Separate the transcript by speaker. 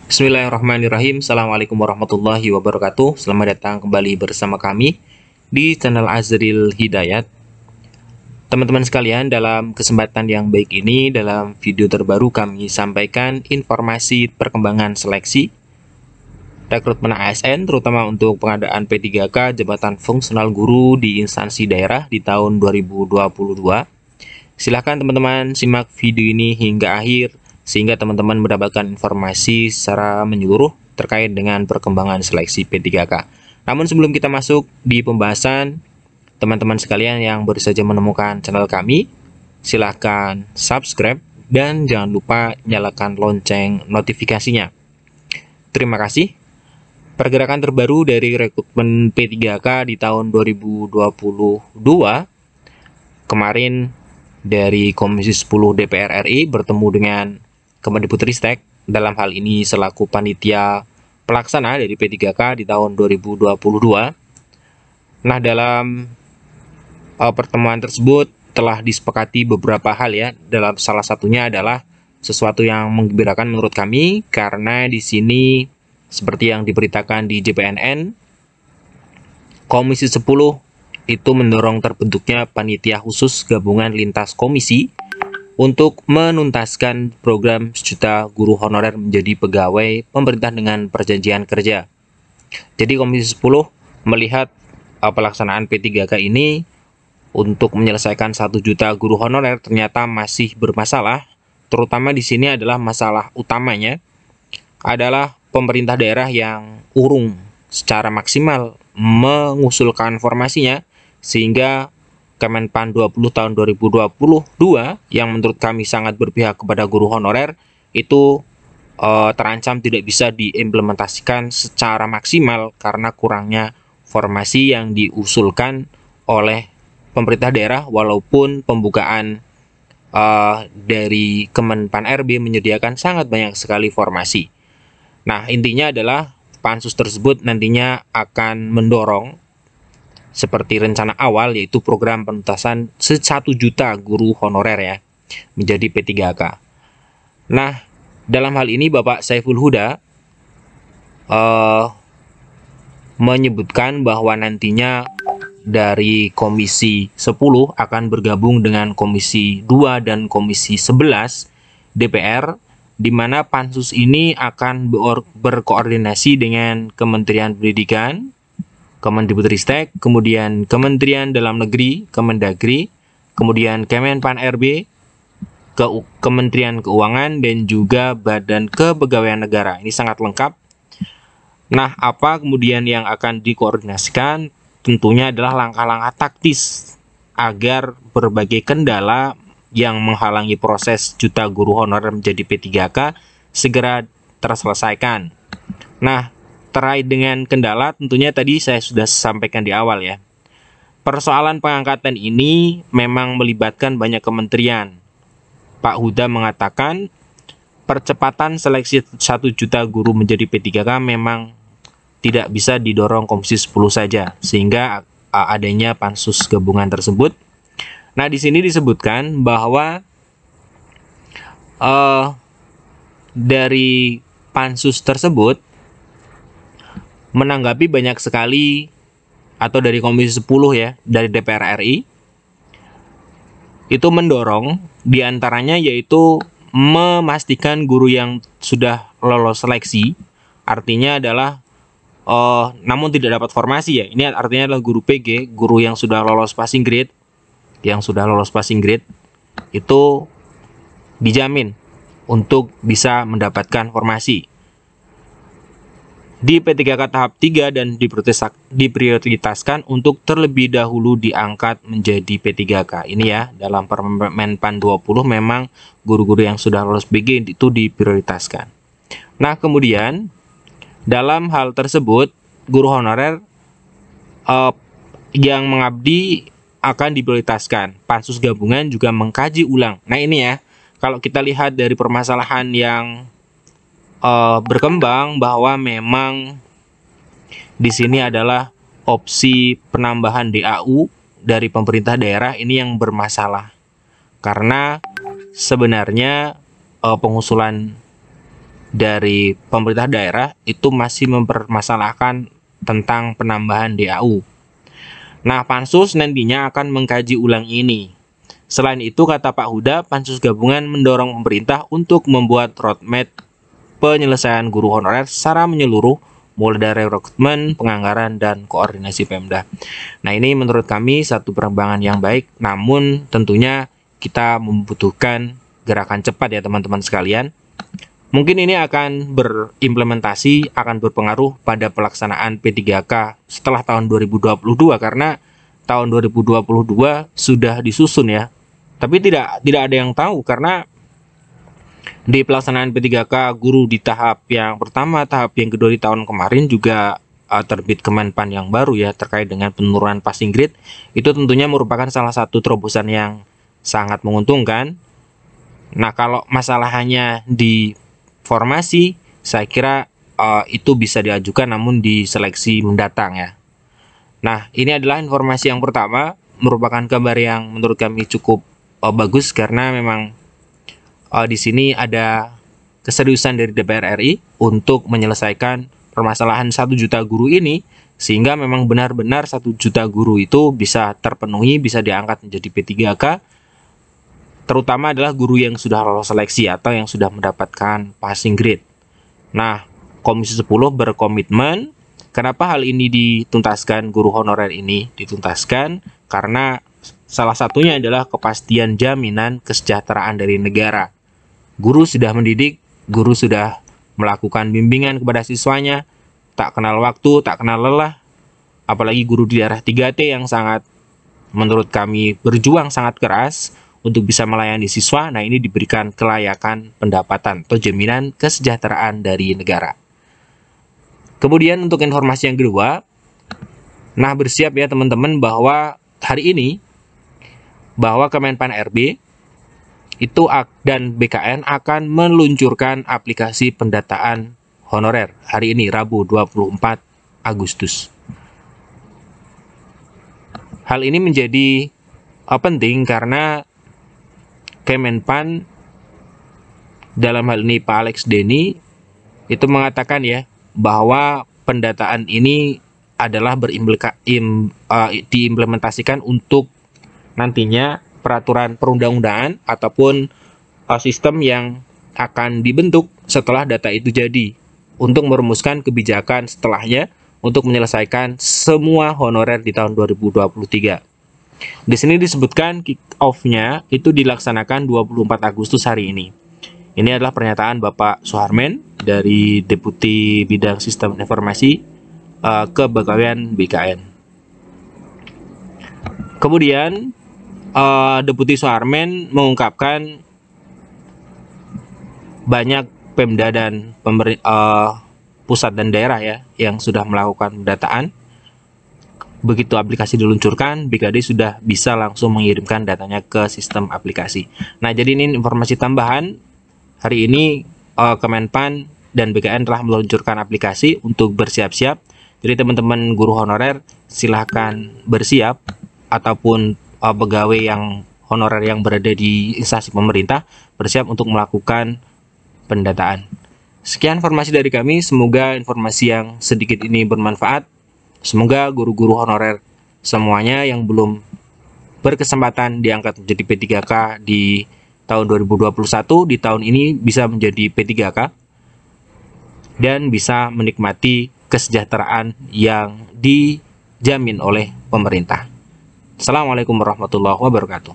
Speaker 1: Bismillahirrahmanirrahim. Assalamualaikum warahmatullahi wabarakatuh. Selamat datang kembali bersama kami di channel Azril Hidayat. Teman-teman sekalian, dalam kesempatan yang baik ini, dalam video terbaru kami sampaikan informasi perkembangan seleksi rekrutmen ASN, terutama untuk pengadaan P3K jabatan fungsional guru di instansi daerah di tahun 2022. Silahkan teman-teman simak video ini hingga akhir, sehingga teman-teman mendapatkan informasi secara menyeluruh terkait dengan perkembangan seleksi P3K. Namun sebelum kita masuk di pembahasan, teman-teman sekalian yang baru saja menemukan channel kami, silahkan subscribe dan jangan lupa nyalakan lonceng notifikasinya. Terima kasih. Pergerakan terbaru dari rekrutmen P3K di tahun 2022, kemarin dari Komisi 10 DPR RI bertemu dengan Kemendikbudristek, dalam hal ini selaku panitia pelaksana dari P3K di tahun 2022. Nah, dalam pertemuan tersebut telah disepakati beberapa hal ya. Dalam salah satunya adalah sesuatu yang menggembirakan menurut kami, karena di sini seperti yang diberitakan di JPNN, Komisi 10 itu mendorong terbentuknya panitia khusus gabungan lintas komisi untuk menuntaskan program sejuta guru honorer menjadi pegawai pemerintah dengan perjanjian kerja. Jadi Komisi 10 melihat pelaksanaan P3K ini untuk menyelesaikan 1 juta guru honorer ternyata masih bermasalah. Terutama di sini adalah masalah utamanya adalah pemerintah daerah yang urung secara maksimal mengusulkan formasinya, sehingga Kemenpan 20 tahun 2022 yang menurut kami sangat berpihak kepada guru honorer itu terancam tidak bisa diimplementasikan secara maksimal karena kurangnya formasi yang diusulkan oleh pemerintah daerah, walaupun pembukaan dari Kemenpan RB menyediakan sangat banyak sekali formasi. Nah, intinya adalah pansus tersebut nantinya akan mendorong seperti rencana awal, yaitu program penuntasan 1 juta guru honorer ya menjadi P3K. Nah, dalam hal ini Bapak Saiful Huda menyebutkan bahwa nantinya dari Komisi 10 akan bergabung dengan Komisi 2 dan Komisi 11 DPR, di mana pansus ini akan berkoordinasi dengan Kementerian Pendidikan, Kemendikbudristek, kemudian Kementerian Dalam Negeri, Kemendagri, kemudian Kemenpan RB, Kementerian Keuangan, dan juga Badan Kepegawaian Negara. Ini sangat lengkap. Nah, apa kemudian yang akan dikoordinasikan? Tentunya adalah langkah-langkah taktis agar berbagai kendala yang menghalangi proses juta guru honorer menjadi P3K segera terselesaikan. Nah, terkait dengan kendala, tentunya tadi saya sudah sampaikan di awal ya. Persoalan pengangkatan ini memang melibatkan banyak kementerian. Pak Huda mengatakan percepatan seleksi 1 juta guru menjadi P3K memang tidak bisa didorong Komisi 10 saja, sehingga adanya pansus gabungan tersebut. Nah, di sini disebutkan bahwa dari pansus tersebut menanggapi banyak sekali, atau dari Komisi 10 ya, dari DPR RI itu mendorong diantaranya yaitu memastikan guru yang sudah lolos seleksi, artinya adalah namun tidak dapat formasi ya, ini artinya adalah guru PG, guru yang sudah lolos passing grade, itu dijamin untuk bisa mendapatkan formasi di P3K tahap 3 dan diprioritaskan untuk terlebih dahulu diangkat menjadi P3K. Ini ya, dalam Permenpan 20 memang guru-guru yang sudah lolos PG itu diprioritaskan. Nah, kemudian dalam hal tersebut guru honorer yang mengabdi akan diprioritaskan. Pansus gabungan juga mengkaji ulang. Nah, ini ya, kalau kita lihat dari permasalahan yang berkembang, bahwa memang di sini adalah opsi penambahan DAU dari pemerintah daerah ini yang bermasalah, karena sebenarnya pengusulan dari pemerintah daerah itu masih mempermasalahkan tentang penambahan DAU. Nah, Pansus nantinya akan mengkaji ulang ini. Selain itu, kata Pak Huda, Pansus gabungan mendorong pemerintah untuk membuat roadmap penyelesaian guru honorer secara menyeluruh, mulai dari rekrutmen, penganggaran, dan koordinasi Pemda. Nah, ini menurut kami satu perkembangan yang baik, namun tentunya kita membutuhkan gerakan cepat ya teman-teman sekalian. Mungkin ini akan berimplementasi, akan berpengaruh pada pelaksanaan P3K setelah tahun 2022, karena tahun 2022 sudah disusun ya. Tapi tidak ada yang tahu, karena di pelaksanaan P3K guru di tahap yang pertama, tahap yang kedua di tahun kemarin juga terbit Kemenpan yang baru ya terkait dengan penurunan passing grade. Itu tentunya merupakan salah satu terobosan yang sangat menguntungkan. Nah, kalau masalah hanya di formasi, saya kira itu bisa diajukan namun di seleksi mendatang ya. Nah, ini adalah informasi yang pertama, merupakan kabar yang menurut kami cukup bagus, karena memang di sini ada keseriusan dari DPR RI untuk menyelesaikan permasalahan 1 juta guru ini, sehingga memang benar-benar 1 juta guru itu bisa terpenuhi, bisa diangkat menjadi P3K, terutama adalah guru yang sudah lolos seleksi atau yang sudah mendapatkan passing grade. Nah, Komisi 10 berkomitmen. Kenapa hal ini dituntaskan, guru honorer ini dituntaskan? Karena salah satunya adalah kepastian jaminan kesejahteraan dari negara. Guru sudah mendidik, guru sudah melakukan bimbingan kepada siswanya, tak kenal waktu, tak kenal lelah. Apalagi guru di daerah 3T yang sangat, menurut kami, berjuang sangat keras untuk bisa melayani siswa. Nah, ini diberikan kelayakan pendapatan atau jaminan kesejahteraan dari negara. Kemudian untuk informasi yang kedua, nah bersiap ya teman-teman bahwa hari ini, bahwa Kemenpan RB itu dan BKN akan meluncurkan aplikasi pendataan honorer hari ini, Rabu 24 Agustus. Hal ini menjadi penting karena Kemenpan, dalam hal ini Pak Alex Denny, itu mengatakan ya bahwa pendataan ini adalah diimplementasikan untuk nantinya peraturan perundang-undangan ataupun sistem yang akan dibentuk setelah data itu jadi, untuk merumuskan kebijakan setelahnya untuk menyelesaikan semua honorer di tahun 2023. Di sini disebutkan kick off-nya itu dilaksanakan 24 Agustus hari ini. Ini adalah pernyataan Bapak Suharmen dari Deputi Bidang Sistem Informasi Kepegawaian BKN. Kemudian Deputi Suharmen mengungkapkan banyak Pemda dan pusat dan daerah ya yang sudah melakukan pendataan. Begitu aplikasi diluncurkan, BKD sudah bisa langsung mengirimkan datanya ke sistem aplikasi. Nah, jadi ini informasi tambahan. Hari ini Kemenpan dan BKN telah meluncurkan aplikasi untuk bersiap-siap. Jadi teman-teman guru honorer silahkan bersiap, ataupun pegawai yang honorer yang berada di instansi pemerintah bersiap untuk melakukan pendataan. Sekian informasi dari kami, semoga informasi yang sedikit ini bermanfaat. Semoga guru-guru honorer semuanya yang belum berkesempatan diangkat menjadi P3K di tahun 2021, di tahun ini bisa menjadi P3K dan bisa menikmati kesejahteraan yang dijamin oleh pemerintah. Assalamualaikum warahmatullahi wabarakatuh.